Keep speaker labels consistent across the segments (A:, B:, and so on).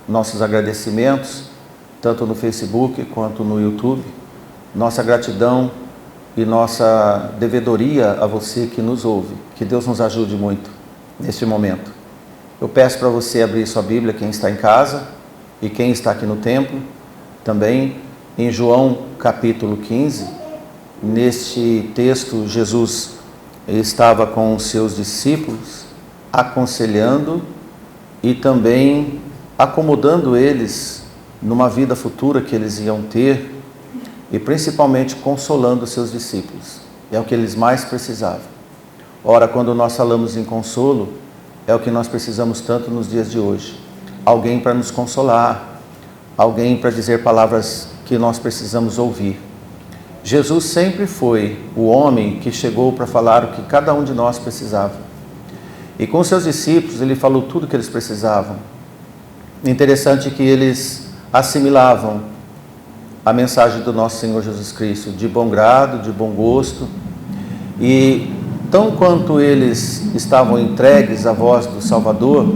A: nossos agradecimentos, tanto no Facebook quanto no YouTube. Nossa gratidão e nossa devedoria a você que nos ouve. Que Deus nos ajude muito neste momento. Eu peço para você abrir sua Bíblia, quem está em casa e quem está aqui no templo, também em João capítulo 15. Neste texto, Jesus estava com os seus discípulos, aconselhando e também acomodando eles numa vida futura que eles iam ter e principalmente consolando os seus discípulos. É o que eles mais precisavam. Ora, quando nós falamos em consolo, é o que nós precisamos tanto nos dias de hoje. Alguém para nos consolar, alguém para dizer palavras que nós precisamos ouvir. Jesus sempre foi o homem que chegou para falar o que cada um de nós precisava. E com seus discípulos ele falou tudo o que eles precisavam. Interessante que eles assimilavam a mensagem do nosso Senhor Jesus Cristo de bom grado, de bom gosto. E tão quanto eles estavam entregues à voz do Salvador,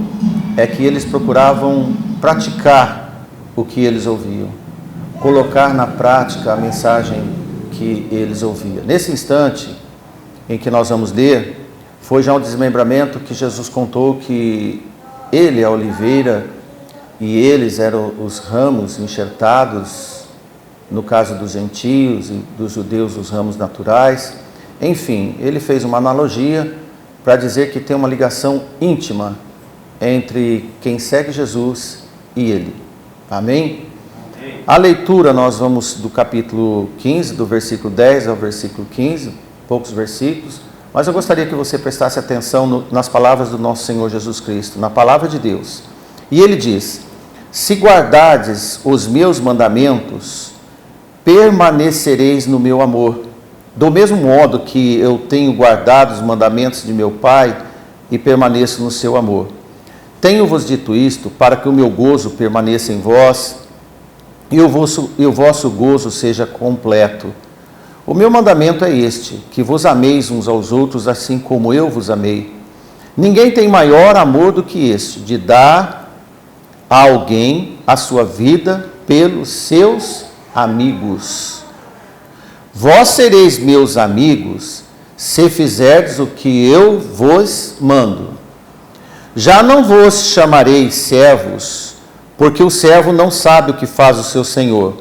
A: é que eles procuravam praticar o que eles ouviam, colocar na prática a mensagem que eles ouviam. Nesse instante em que nós vamos ler, foi já um desmembramento que Jesus contou que ele é a oliveira e eles eram os ramos enxertados, no caso dos gentios e dos judeus, os ramos naturais. Enfim, ele fez uma analogia para dizer que tem uma ligação íntima entre quem segue Jesus e ele. Amém? A leitura, nós vamos do capítulo 15, do versículo 10 ao versículo 15, poucos versículos, mas eu gostaria que você prestasse atenção nas palavras do nosso Senhor Jesus Cristo, na palavra de Deus. E ele diz: se guardardes os meus mandamentos, permanecereis no meu amor, do mesmo modo que eu tenho guardado os mandamentos de meu Pai e permaneço no seu amor. Tenho-vos dito isto para que o meu gozo permaneça em vós e o vosso gozo seja completo. O meu mandamento é este, que vos ameis uns aos outros assim como eu vos amei. Ninguém tem maior amor do que este, de dar a alguém a sua vida pelos seus amigos. Vós sereis meus amigos, se fizerdes o que eu vos mando. Já não vos chamarei servos, porque o servo não sabe o que faz o seu senhor.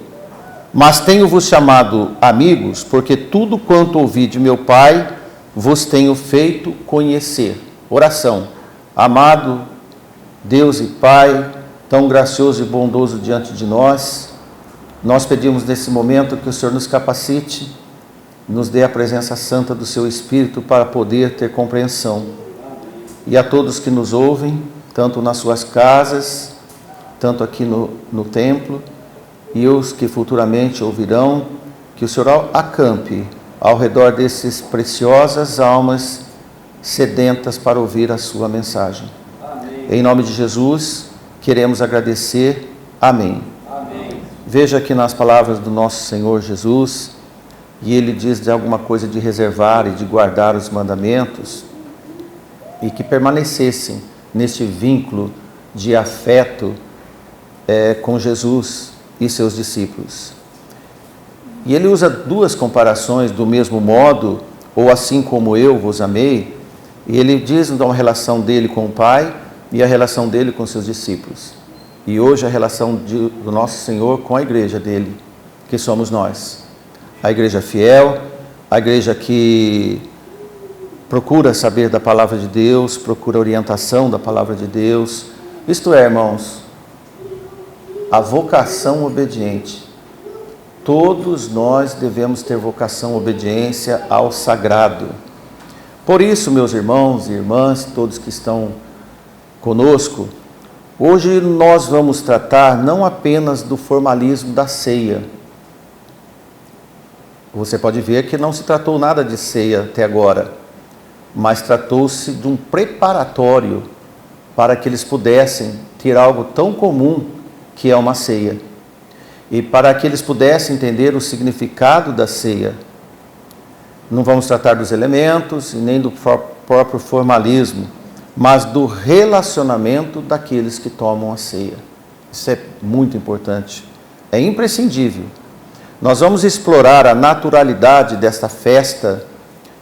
A: Mas tenho-vos chamado amigos, porque tudo quanto ouvi de meu Pai, vos tenho feito conhecer. Oração. Amado Deus e Pai, tão gracioso e bondoso diante de nós, nós pedimos nesse momento que o Senhor nos capacite, nos dê a presença santa do Seu Espírito para poder ter compreensão. E a todos que nos ouvem, tanto nas suas casas, tanto aqui no templo, e os que futuramente ouvirão, que o Senhor acampe ao redor desses preciosas almas sedentas para ouvir a sua mensagem. Amém. Em nome de Jesus, queremos agradecer. Amém. Amém. Veja aqui nas palavras do nosso Senhor Jesus, e ele diz de alguma coisa de reservar e de guardar os mandamentos, e que permanecessem neste vínculo de afeto com Jesus e seus discípulos. E ele usa duas comparações, do mesmo modo, ou assim como eu vos amei, e ele diz uma relação dele com o Pai e a relação dele com seus discípulos. E hoje a relação do nosso Senhor com a igreja dele, que somos nós. A igreja fiel, a igreja que procura saber da palavra de Deus, procura orientação da palavra de Deus. Isto é, irmãos, a vocação obediente. Todos nós devemos ter vocação obediência ao sagrado. Por isso, meus irmãos e irmãs, todos que estão conosco, hoje nós vamos tratar não apenas do formalismo da ceia. Você pode ver que não se tratou nada de ceia até agora, mas tratou-se de um preparatório para que eles pudessem ter algo tão comum que é uma ceia, e para que eles pudessem entender o significado da ceia. Não vamos tratar dos elementos e nem do próprio formalismo, mas do relacionamento daqueles que tomam a ceia. Isso é muito importante. É imprescindível. Nós vamos explorar a naturalidade desta festa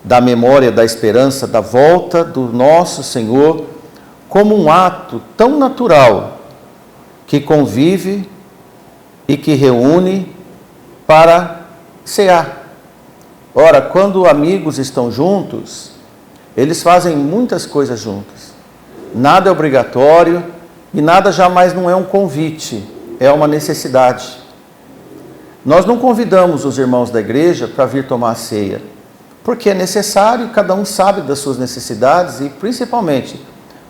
A: da memória, da esperança, da volta do nosso Senhor, como um ato tão natural que convive e que reúne para cear. Ora, quando amigos estão juntos, eles fazem muitas coisas juntos. Nada é obrigatório e nada jamais não é um convite, é uma necessidade. Nós não convidamos os irmãos da igreja para vir tomar a ceia, porque é necessário, cada um sabe das suas necessidades e principalmente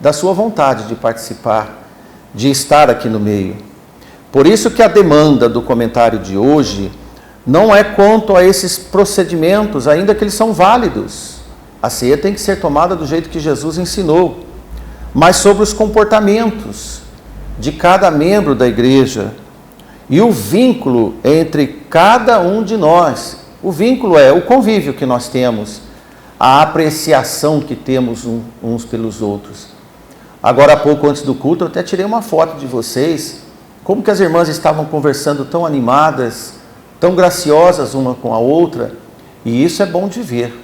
A: da sua vontade de participar, de estar aqui no meio. Por isso que a demanda do comentário de hoje não é quanto a esses procedimentos, ainda que eles são válidos. A ceia tem que ser tomada do jeito que Jesus ensinou, mas sobre os comportamentos de cada membro da igreja e o vínculo entre cada um de nós. O vínculo é o convívio que nós temos, a apreciação que temos uns pelos outros. Agora há pouco, antes do culto, eu até tirei uma foto de vocês, como que as irmãs estavam conversando tão animadas, tão graciosas uma com a outra, e isso é bom de ver.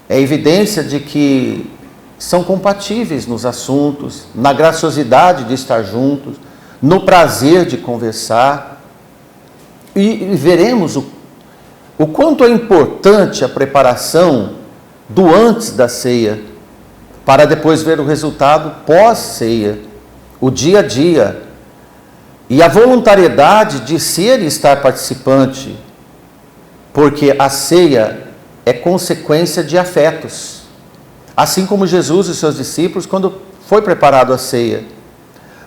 A: É evidência de que são compatíveis nos assuntos, na graciosidade de estar juntos, no prazer de conversar, e veremos o quanto é importante a preparação do antes da ceia, para depois ver o resultado pós-ceia, o dia a dia, e a voluntariedade de ser e estar participante, porque a ceia é consequência de afetos, assim como Jesus e seus discípulos quando foi preparado a ceia.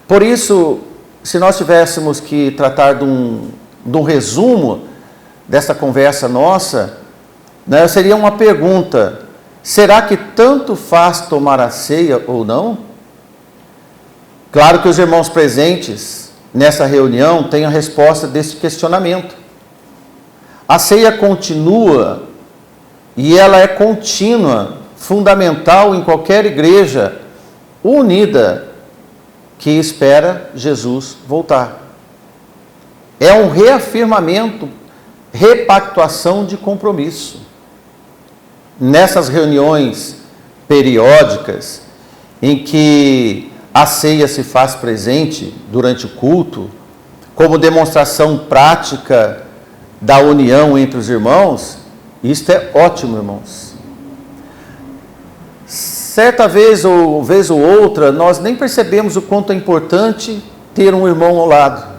A: Por isso, se nós tivéssemos que tratar de um resumo dessa conversa nossa, né, seria uma pergunta: será que tanto faz tomar a ceia ou não? Claro que os irmãos presentes nessa reunião têm a resposta desse questionamento. A ceia continua e ela é contínua, fundamental em qualquer igreja unida que espera Jesus voltar. É um reafirmamento, repactuação de compromisso. Nessas reuniões periódicas, em que a ceia se faz presente durante o culto, como demonstração prática da união entre os irmãos, isto é ótimo, irmãos. Certa vez ou outra, nós nem percebemos o quanto é importante ter um irmão ao lado.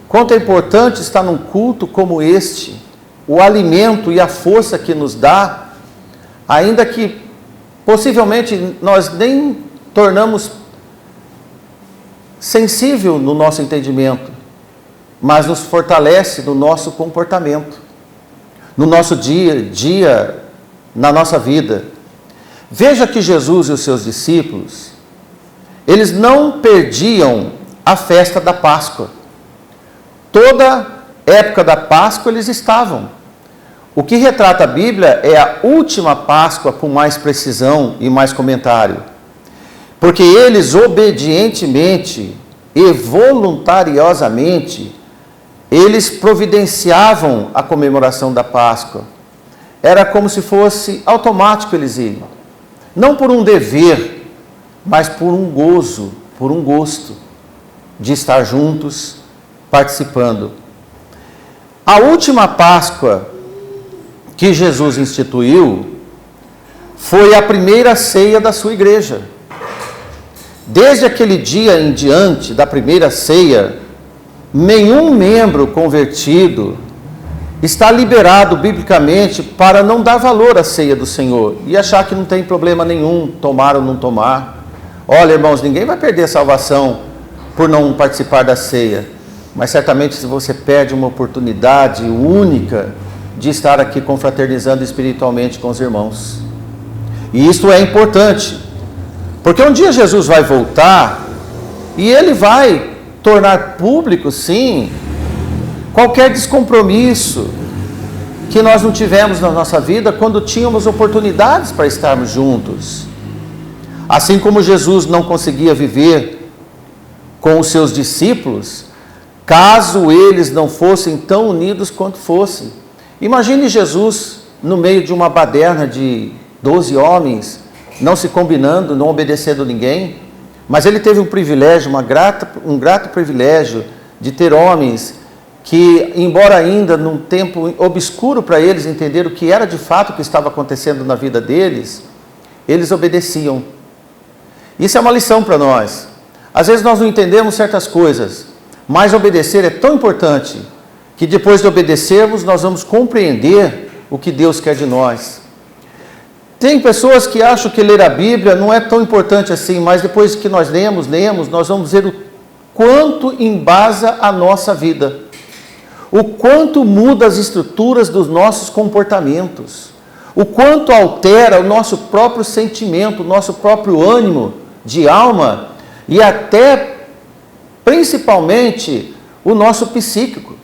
A: Quanto é importante estar num culto como este, o alimento e a força que nos dá, ainda que possivelmente nós nem tornamos sensível no nosso entendimento, mas nos fortalece no nosso comportamento, no nosso dia a dia, na nossa vida. Veja que Jesus e os seus discípulos, eles não perdiam a festa da Páscoa. Toda época da Páscoa eles estavam. O que retrata a Bíblia é a última Páscoa com mais precisão e mais comentário. Porque eles obedientemente e voluntariosamente, eles providenciavam a comemoração da Páscoa. Era como se fosse automático eles irem. Não por um dever, mas por um gozo, por um gosto de estar juntos, participando. A última Páscoa que Jesus instituiu foi a primeira ceia da sua igreja. Desde aquele dia em diante, da primeira ceia, nenhum membro convertido está liberado biblicamente para não dar valor à ceia do Senhor e achar que não tem problema nenhum tomar ou não tomar. Olha, irmãos, ninguém vai perder a salvação por não participar da ceia, mas certamente se você perde uma oportunidade única de estar aqui confraternizando espiritualmente com os irmãos. E isso é importante, porque um dia Jesus vai voltar e Ele vai tornar público, sim, qualquer descompromisso que nós não tivemos na nossa vida quando tínhamos oportunidades para estarmos juntos. Assim como Jesus não conseguia viver com os seus discípulos, caso eles não fossem tão unidos quanto fossem. Imagine Jesus no meio de uma baderna de 12 homens, não se combinando, não obedecendo ninguém, mas ele teve um privilégio, um grato privilégio de ter homens que, embora ainda num tempo obscuro para eles entender o que era de fato o que estava acontecendo na vida deles, eles obedeciam. Isso é uma lição para nós. Às vezes nós não entendemos certas coisas, mas obedecer é tão importante que depois de obedecermos nós vamos compreender o que Deus quer de nós. Tem pessoas que acham que ler a Bíblia não é tão importante assim, mas depois que nós lemos, nós vamos ver o quanto embasa a nossa vida, o quanto muda as estruturas dos nossos comportamentos, o quanto altera o nosso próprio sentimento, o nosso próprio ânimo de alma e até, principalmente, o nosso psíquico.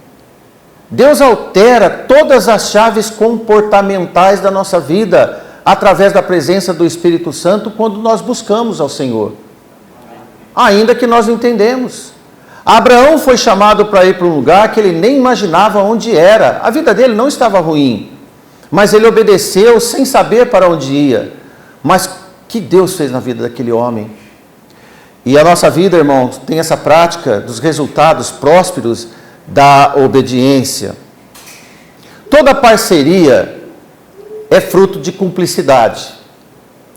A: Deus altera todas as chaves comportamentais da nossa vida através da presença do Espírito Santo quando nós buscamos ao Senhor, ainda que nós não entendemos. Abraão foi chamado para ir para um lugar que ele nem imaginava onde era. A vida dele não estava ruim, mas ele obedeceu sem saber para onde ia. Mas que Deus fez na vida daquele homem? E a nossa vida, irmãos, tem essa prática dos resultados prósperos da obediência. Toda parceria é fruto de cumplicidade.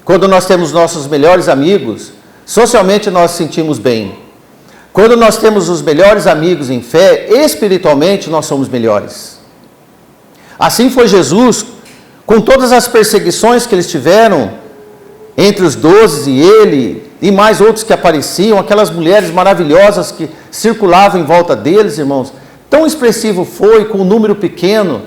A: Quando nós temos nossos melhores amigos, socialmente nós nos sentimos bem. Quando nós temos os melhores amigos em fé, espiritualmente nós somos melhores. Assim foi Jesus, com todas as perseguições que eles tiveram, entre os 12 e ele, e mais outros que apareciam, aquelas mulheres maravilhosas que circulavam em volta deles, irmãos. Tão expressivo foi, com um número pequeno,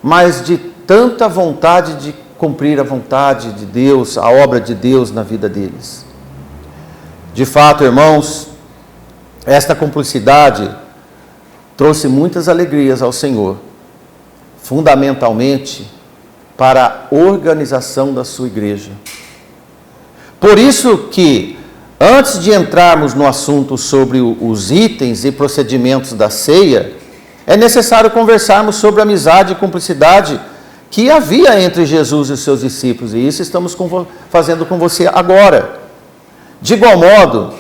A: mas de tanta vontade de cumprir a vontade de Deus, a obra de Deus na vida deles. De fato, irmãos, esta cumplicidade trouxe muitas alegrias ao Senhor, fundamentalmente para a organização da sua igreja. Por isso que, antes de entrarmos no assunto sobre os itens e procedimentos da ceia, é necessário conversarmos sobre a amizade e cumplicidade que havia entre Jesus e os seus discípulos, e isso estamos fazendo com você agora. De igual modo,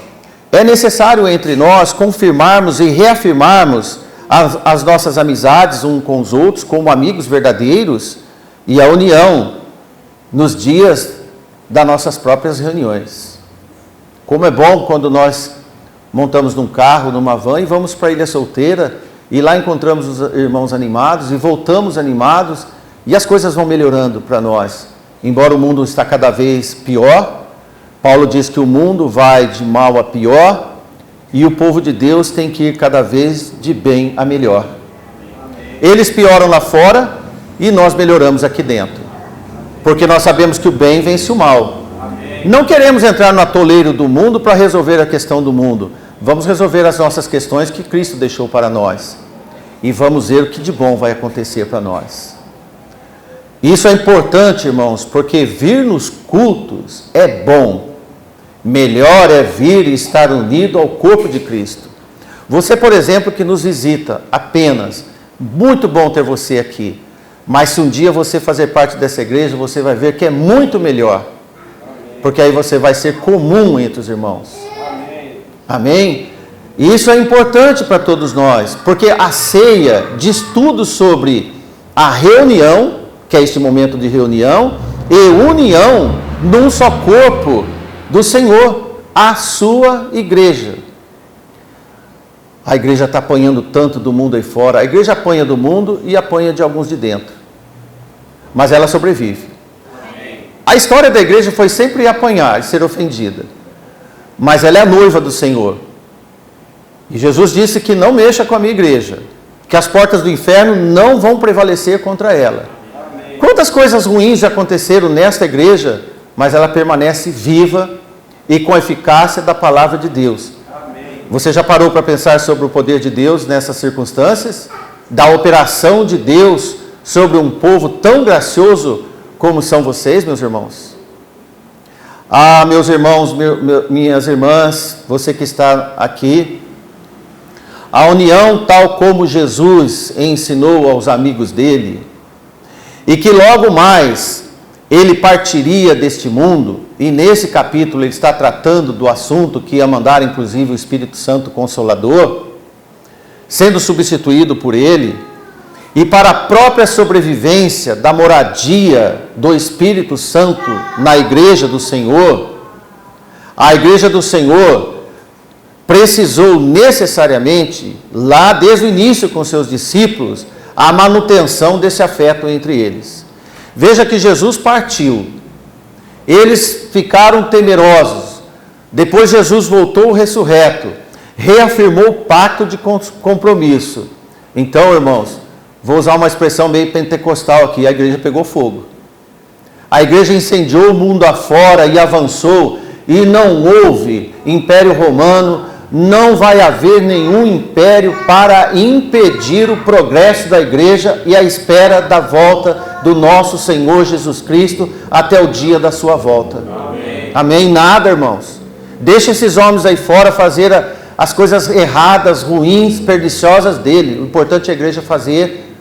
A: é necessário entre nós confirmarmos e reafirmarmos as nossas amizades uns com os outros, como amigos verdadeiros, e a união nos dias das nossas próprias reuniões. Como é bom quando nós montamos num carro, numa van, e vamos para a Ilha Solteira, e lá encontramos os irmãos animados, e voltamos animados, e as coisas vão melhorando para nós. Embora o mundo está cada vez pior, Paulo diz que o mundo vai de mal a pior, e o povo de Deus tem que ir cada vez de bem a melhor. Eles pioram lá fora, e nós melhoramos aqui dentro. Porque nós sabemos que o bem vence o mal. Não queremos entrar no atoleiro do mundo para resolver a questão do mundo. Vamos resolver as nossas questões que Cristo deixou para nós. E vamos ver o que de bom vai acontecer para nós. Isso é importante, irmãos, porque vir nos cultos é bom. Melhor é vir e estar unido ao corpo de Cristo. Você, por exemplo, que nos visita apenas, muito bom ter você aqui. Mas se um dia você fazer parte dessa igreja, você vai ver que é muito melhor. Porque aí você vai ser comum entre os irmãos. Amém? E isso é importante para todos nós, porque a ceia diz tudo sobre a reunião, que é este momento de reunião, e união num só corpo do Senhor, a sua igreja. A igreja está apanhando tanto do mundo aí fora. A igreja apanha do mundo e apanha de alguns de dentro. Mas ela sobrevive. A história da igreja foi sempre apanhar e ser ofendida. Mas ela é a noiva do Senhor. E Jesus disse que não mexa com a minha igreja, que as portas do inferno não vão prevalecer contra ela. Quantas coisas ruins já aconteceram nesta igreja, mas ela permanece viva e com a eficácia da palavra de Deus. Você já parou para pensar sobre o poder de Deus nessas circunstâncias? Da operação de Deus sobre um povo tão gracioso como são vocês, meus irmãos? Ah, meus irmãos, minhas irmãs, você que está aqui, a união tal como Jesus ensinou aos amigos dele, e que logo mais ele partiria deste mundo, e nesse capítulo ele está tratando do assunto que ia mandar inclusive o Espírito Santo Consolador, sendo substituído por ele, e para a própria sobrevivência da moradia do Espírito Santo na igreja do Senhor, a igreja do Senhor precisou necessariamente, lá desde o início com seus discípulos, a manutenção desse afeto entre eles. Veja que Jesus partiu, eles ficaram temerosos, depois Jesus voltou ressurreto, reafirmou o pacto de compromisso. Então, irmãos, vou usar uma expressão meio pentecostal aqui, a igreja pegou fogo. A igreja incendiou o mundo afora e avançou, e não houve Império Romano, não vai haver nenhum império para impedir o progresso da igreja e a espera da volta do nosso Senhor Jesus Cristo até o dia da sua volta. Amém. Amém? Nada, irmãos. Deixa esses homens aí fora fazer as coisas erradas, ruins, perniciosas dele. O importante é a igreja fazer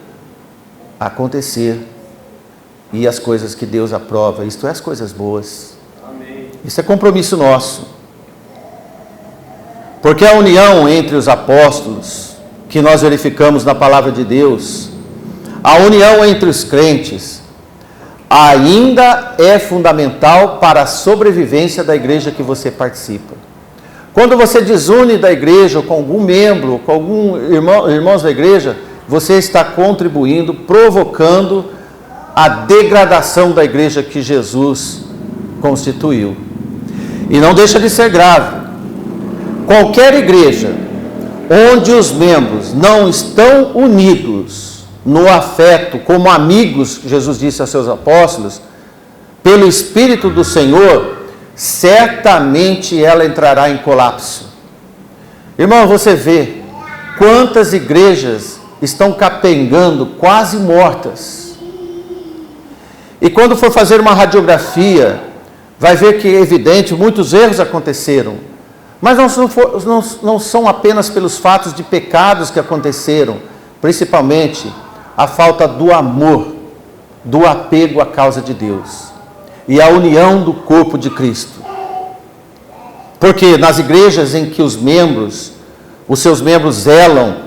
A: acontecer. E as coisas que Deus aprova, isto é, as coisas boas. Amém. Isso é compromisso nosso. Porque a união entre os apóstolos, que nós verificamos na palavra de Deus, a união entre os crentes, ainda é fundamental para a sobrevivência da igreja que você participa. Quando você desune da igreja, ou com algum membro, com algum irmãos da igreja, você está contribuindo, provocando a degradação da igreja que Jesus constituiu. E não deixa de ser grave. Qualquer igreja onde os membros não estão unidos no afeto, como amigos, Jesus disse a seus apóstolos, pelo Espírito do Senhor, certamente ela entrará em colapso. Irmão, você vê quantas igrejas estão capengando, quase mortas. E quando for fazer uma radiografia, vai ver que é evidente, muitos erros aconteceram. Mas não são apenas pelos fatos de pecados que aconteceram, principalmente a falta do amor, do apego à causa de Deus e a união do corpo de Cristo. Porque nas igrejas em que os seus membros zelam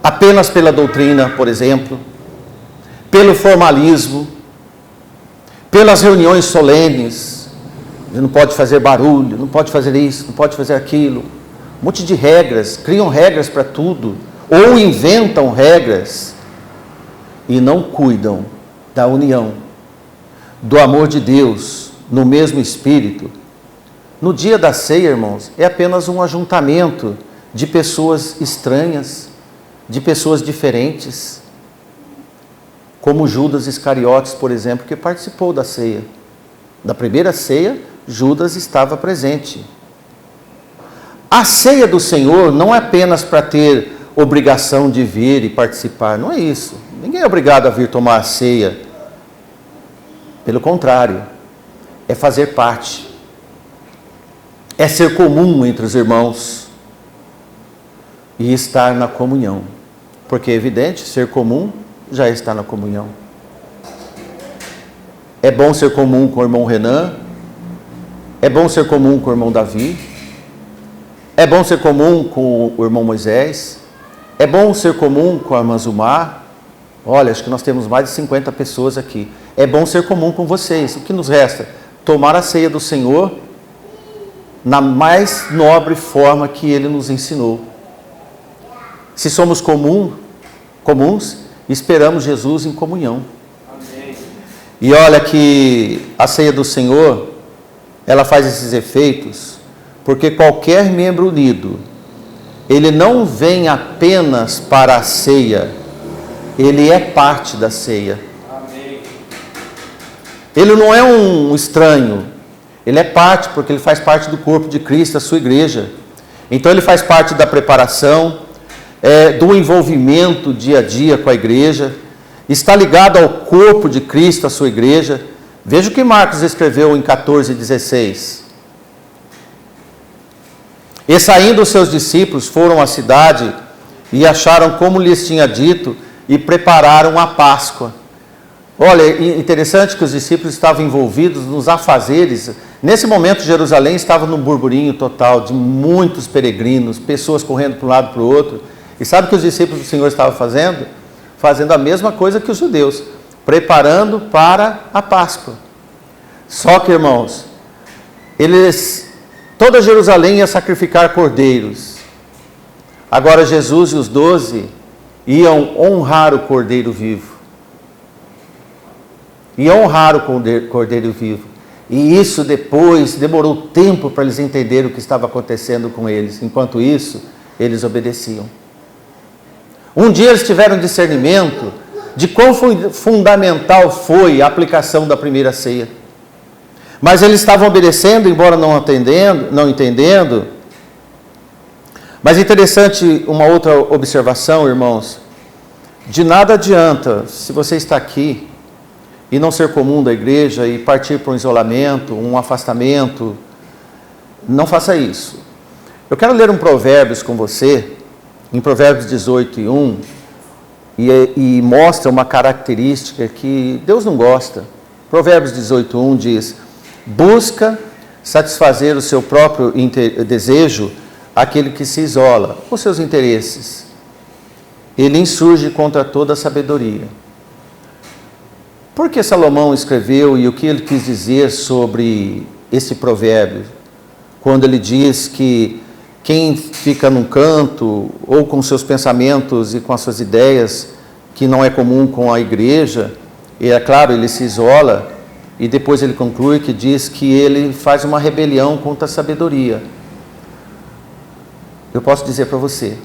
A: apenas pela doutrina, por exemplo, pelo formalismo, pelas reuniões solenes, não pode fazer barulho, não pode fazer isso, não pode fazer aquilo. Um monte de regras, criam regras para tudo, ou inventam regras e não cuidam da união, do amor de Deus, no mesmo Espírito. No dia da ceia, irmãos, é apenas um ajuntamento de pessoas estranhas, de pessoas diferentes, como Judas Iscariotes, por exemplo, que participou da ceia. Da primeira ceia, Judas estava presente. A ceia do Senhor não é apenas para ter obrigação de vir e participar, não é isso. Ninguém é obrigado a vir tomar a ceia. Pelo contrário, é fazer parte. É ser comum entre os irmãos e estar na comunhão. Porque é evidente, ser comum já está na comunhão. É bom ser comum com o irmão Renan, é bom ser comum com o irmão Davi, é bom ser comum com o irmão Moisés, é bom ser comum com a irmã Zumar. Olha, acho que nós temos mais de 50 pessoas aqui. É bom ser comum com vocês. O que nos resta? Tomar a ceia do Senhor na mais nobre forma que Ele nos ensinou. Se somos comuns, esperamos Jesus em comunhão. Amém. E olha que a ceia do Senhor, ela faz esses efeitos, porque qualquer membro unido, ele não vem apenas para a ceia, ele é parte da ceia. Amém. Ele não é um estranho, ele é parte, porque ele faz parte do corpo de Cristo, a sua igreja. Então ele faz parte da preparação, do envolvimento dia a dia com a igreja, está ligado ao corpo de Cristo, a sua igreja, Veja o que Marcos escreveu em 14:16. E saindo os seus discípulos, foram à cidade e acharam como lhes tinha dito e prepararam a Páscoa. Olha, interessante que os discípulos estavam envolvidos nos afazeres. Nesse momento, Jerusalém estava num burburinho total de muitos peregrinos, pessoas correndo para um lado e para o outro. E sabe o que os discípulos do Senhor estavam fazendo? Fazendo a mesma coisa que os judeus, preparando para a Páscoa. Só que, irmãos, toda Jerusalém ia sacrificar cordeiros. Agora Jesus e os 12 iam honrar o cordeiro vivo. Iam honrar o cordeiro vivo. E isso depois demorou tempo para eles entenderem o que estava acontecendo com eles. Enquanto isso, eles obedeciam. Um dia eles tiveram discernimento de quão fundamental foi a aplicação da primeira ceia. Mas eles estavam obedecendo, embora não entendendo. Mas interessante uma outra observação, irmãos. De nada adianta, se você está aqui e não ser comum da igreja e partir para um isolamento, um afastamento, não faça isso. Eu quero ler um Provérbios com você, em Provérbios 18:1, e mostra uma característica que Deus não gosta. Provérbios 18:1 diz: busca satisfazer o seu próprio desejo aquele que se isola, os seus interesses. Ele insurge contra toda a sabedoria. Por que Salomão escreveu e o que ele quis dizer sobre esse provérbio? Quando ele diz que quem fica num canto ou com seus pensamentos e com as suas ideias, que não é comum com a igreja, e é claro, ele se isola, e depois ele conclui que diz que ele faz uma rebelião contra a sabedoria. Eu posso dizer para você,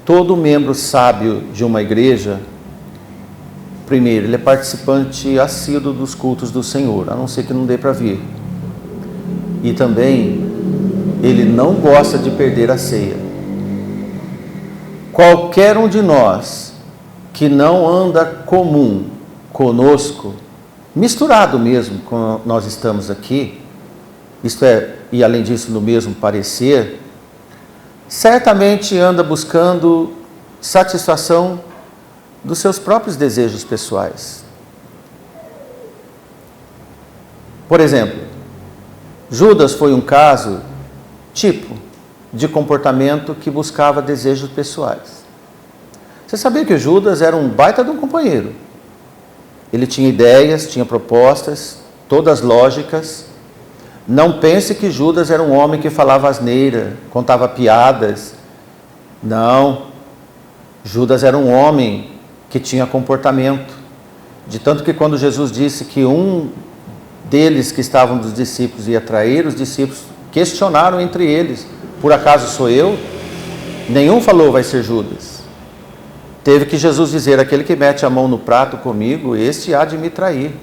A: todo membro sábio de uma igreja, primeiro, ele é participante assíduo dos cultos do Senhor, a não ser que não dê para vir. E também, ele não gosta de perder a ceia. Qualquer um de nós que não anda comum conosco, misturado mesmo com nós estamos aqui, isto é, e além disso no mesmo parecer, certamente anda buscando satisfação dos seus próprios desejos pessoais. Por exemplo, Judas foi um caso tipo de comportamento que buscava desejos pessoais. Você sabia que Judas era um baita de um companheiro? Ele tinha ideias, tinha propostas, todas lógicas. Não pense que Judas era um homem que falava asneira, contava piadas. Não. Judas era um homem que tinha comportamento. De tanto que quando Jesus disse que um deles que estavam dos discípulos ia trair, os discípulos questionaram entre eles: por acaso sou eu? Nenhum falou vai ser Judas. Teve que Jesus dizer: aquele que mete a mão no prato comigo, este há de me trair.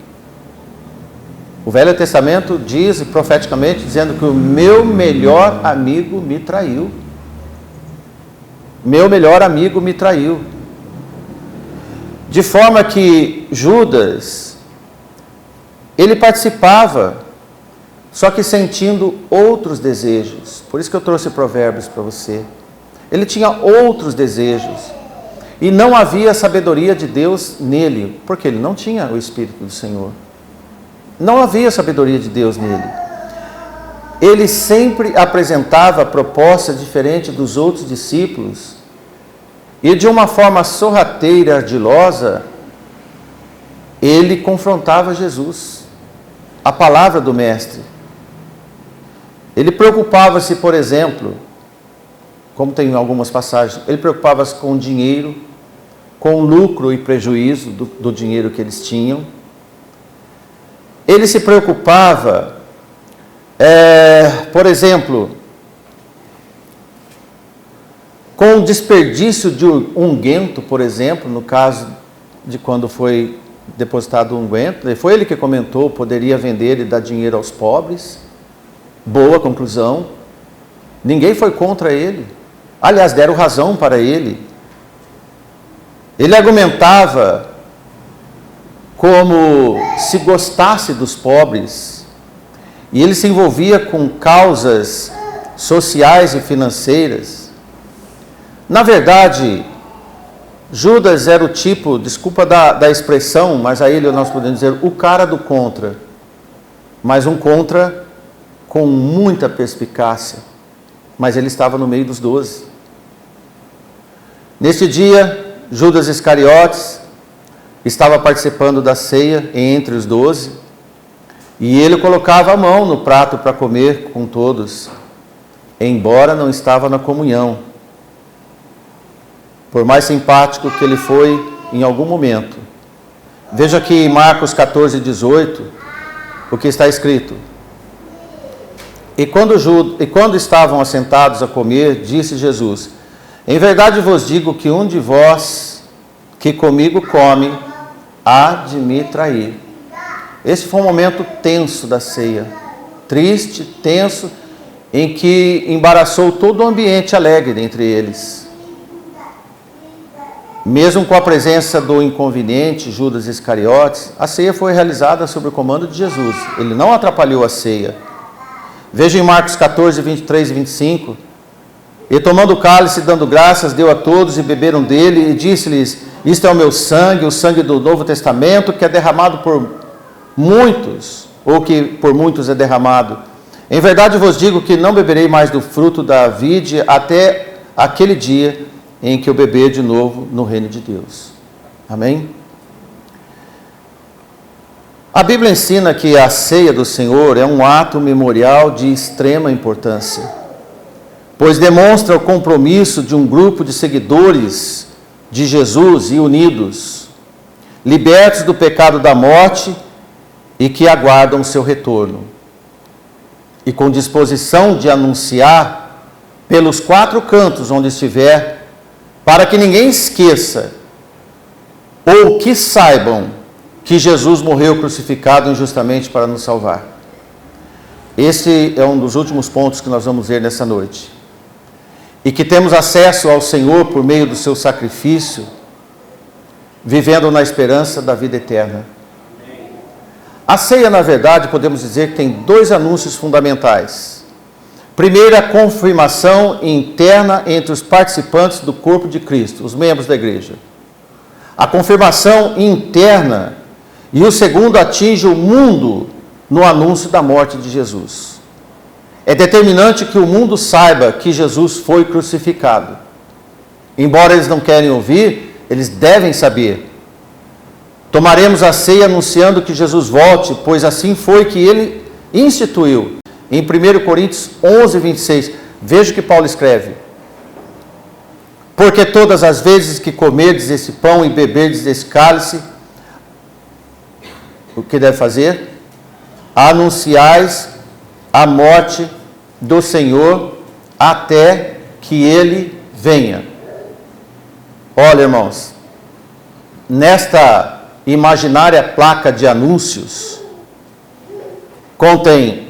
A: O Velho Testamento diz profeticamente, dizendo que o meu melhor amigo me traiu. Meu melhor amigo me traiu. De forma que Judas, ele participava, só que sentindo outros desejos. Por isso que eu trouxe Provérbios para você. Ele tinha outros desejos. E não havia sabedoria de Deus nele, porque ele não tinha o Espírito do Senhor. Não havia sabedoria de Deus nele. Ele sempre apresentava propostas diferentes dos outros discípulos, e de uma forma sorrateira, ardilosa, ele confrontava Jesus, a palavra do Mestre. Ele preocupava-se, por exemplo, como tem em algumas passagens, ele preocupava-se com o dinheiro, com o lucro e prejuízo do dinheiro que eles tinham. Ele se preocupava, por exemplo, com o desperdício de unguento, por exemplo, no caso de quando foi depositado o unguento. Foi ele que comentou, poderia vender e dar dinheiro aos pobres. Boa conclusão. Ninguém foi contra ele. Aliás, deram razão para ele. Ele argumentava como se gostasse dos pobres, e ele se envolvia com causas sociais e financeiras. Na verdade, Judas era o tipo, desculpa da expressão, mas a ele nós podemos dizer, o cara do contra, mas um contra com muita perspicácia, mas ele estava no meio dos 12. Neste dia, Judas Iscariotes estava participando da ceia entre os 12, e ele colocava a mão no prato para comer com todos, embora não estava na comunhão. Por mais simpático que ele foi em algum momento. Veja aqui em Marcos 14, 18, o que está escrito. E quando estavam assentados a comer, disse Jesus: em verdade vos digo que um de vós que comigo come, há de me trair. Esse foi um momento tenso da ceia, triste, tenso, em que embaraçou todo o ambiente alegre entre eles. Mesmo com a presença do inconveniente Judas Iscariotes, a ceia foi realizada sob o comando de Jesus. Ele não atrapalhou a ceia. Veja em Marcos 14, 23 e 25. E tomando o cálice, dando graças, deu a todos e beberam dele, e disse-lhes: isto é o meu sangue, o sangue do Novo Testamento, que é derramado por muitos, ou que por muitos é derramado. Em verdade vos digo que não beberei mais do fruto da vide até aquele dia em que eu beber de novo no reino de Deus. Amém? A Bíblia ensina que a ceia do Senhor é um ato memorial de extrema importância, pois demonstra o compromisso de um grupo de seguidores de Jesus e unidos, libertos do pecado da morte e que aguardam o seu retorno, e com disposição de anunciar pelos 4 cantos onde estiver, para que ninguém esqueça, ou que saibam, que Jesus morreu crucificado injustamente para nos salvar. Esse é um dos últimos pontos que nós vamos ver nessa noite. E que temos acesso ao Senhor por meio do seu sacrifício, vivendo na esperança da vida eterna. A ceia, na verdade, podemos dizer que tem 2 anúncios fundamentais. Primeiro, a confirmação interna entre os participantes do corpo de Cristo, os membros da igreja. A confirmação interna. E o segundo atinge o mundo no anúncio da morte de Jesus. É determinante que o mundo saiba que Jesus foi crucificado. Embora eles não querem ouvir, eles devem saber. Tomaremos a ceia anunciando que Jesus volte, pois assim foi que ele instituiu. Em 1 Coríntios 11, 26, veja o que Paulo escreve. Porque todas as vezes que comerdes esse pão e beberdes esse cálice, o que deve fazer? Anunciais a morte do Senhor até que Ele venha. Olha, irmãos, nesta imaginária placa de anúncios, contém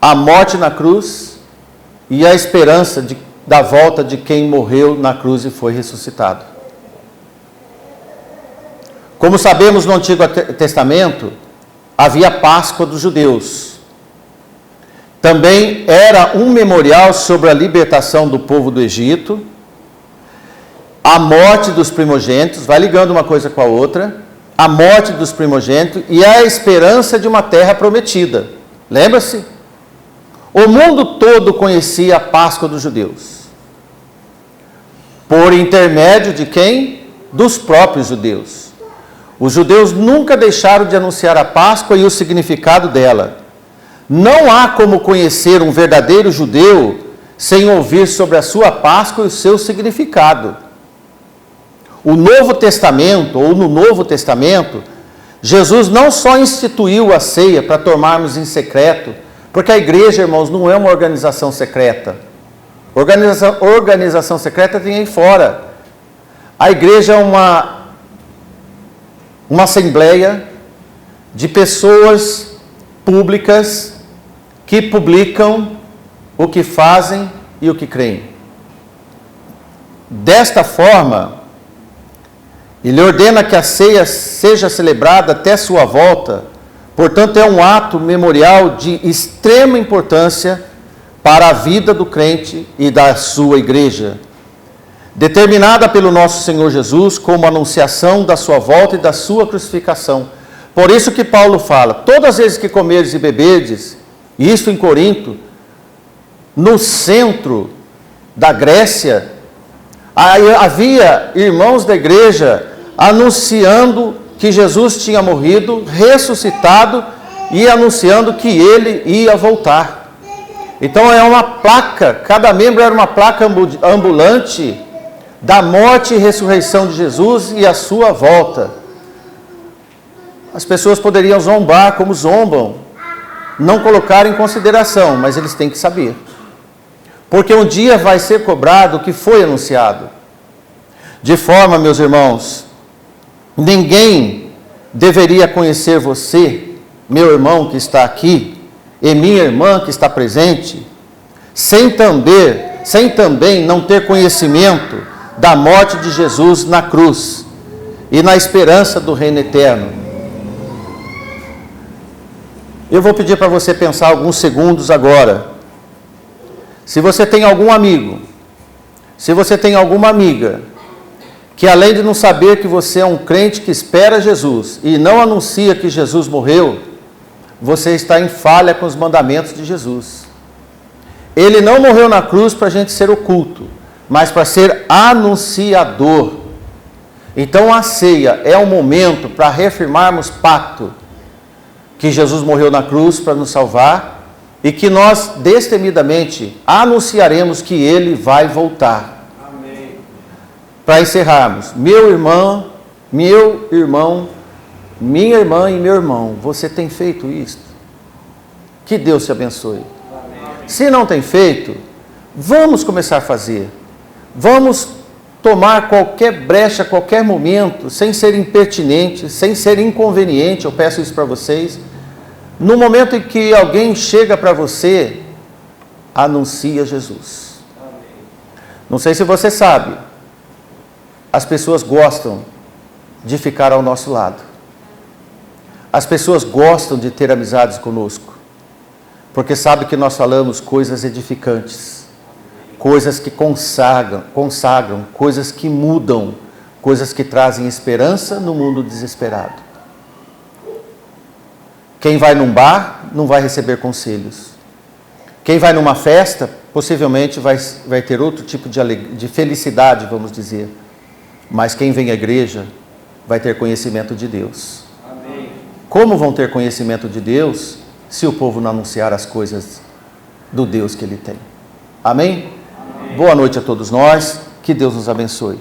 A: a morte na cruz e a esperança da volta de quem morreu na cruz e foi ressuscitado. Como sabemos, no Antigo Testamento, havia a Páscoa dos judeus. Também era um memorial sobre a libertação do povo do Egito, a morte dos primogênitos, vai ligando uma coisa com a outra, a morte dos primogênitos e a esperança de uma terra prometida. Lembra-se? O mundo todo conhecia a Páscoa dos judeus. Por intermédio de quem? Dos próprios judeus. Os judeus nunca deixaram de anunciar a Páscoa e o significado dela. Não há como conhecer um verdadeiro judeu sem ouvir sobre a sua Páscoa e o seu significado. O Novo Testamento, ou no Novo Testamento, Jesus não só instituiu a ceia para tomarmos em secreto, porque a igreja, irmãos, não é uma organização secreta. Organização secreta tem aí fora. A igreja é uma assembleia de pessoas públicas que publicam o que fazem e o que creem. Desta forma, E lhe ordena que a ceia seja celebrada até sua volta. Portanto, é um ato memorial de extrema importância para a vida do crente e da sua igreja, determinada pelo nosso Senhor Jesus como anunciação da sua volta e da sua crucificação. Por isso que Paulo fala, todas as vezes que comerdes e beberdes, isso em Corinto, no centro da Grécia, havia irmãos da igreja anunciando que Jesus tinha morrido, ressuscitado e anunciando que ele ia voltar. Então é uma placa, cada membro era uma placa ambulante da morte e ressurreição de Jesus e a sua volta. As pessoas poderiam zombar como zombam, não colocar em consideração, mas eles têm que saber. Porque um dia vai ser cobrado o que foi anunciado. De forma, meus irmãos, ninguém deveria conhecer você, meu irmão que está aqui, e minha irmã que está presente, sem também não ter conhecimento da morte de Jesus na cruz e na esperança do reino eterno. Eu vou pedir para você pensar alguns segundos agora. Se você tem algum amigo, se você tem alguma amiga, que além de não saber que você é um crente que espera Jesus e não anuncia que Jesus morreu, você está em falha com os mandamentos de Jesus. Ele não morreu na cruz para a gente ser oculto, mas para ser anunciador. Então a ceia é um momento para reafirmarmos pacto, que Jesus morreu na cruz para nos salvar e que nós destemidamente anunciaremos que Ele vai voltar. Amém. Para encerrarmos, meu irmão, minha irmã e meu irmão, você tem feito isto? Que Deus te abençoe. Amém. Se não tem feito, vamos começar a fazer. Vamos tomar qualquer brecha, qualquer momento, sem ser impertinente, sem ser inconveniente, eu peço isso para vocês. No momento em que alguém chega para você, anuncia Jesus. Amém. Não sei se você sabe, as pessoas gostam de ficar ao nosso lado. As pessoas gostam de ter amizades conosco, porque sabem que nós falamos coisas edificantes, coisas que consagram, coisas que mudam, coisas que trazem esperança no mundo desesperado. Quem vai num bar não vai receber conselhos. Quem vai numa festa, possivelmente vai ter outro tipo de felicidade, vamos dizer. Mas quem vem à igreja vai ter conhecimento de Deus. Amém. Como vão ter conhecimento de Deus se o povo não anunciar as coisas do Deus que Ele tem? Amém? Amém. Boa noite a todos nós. Que Deus nos abençoe.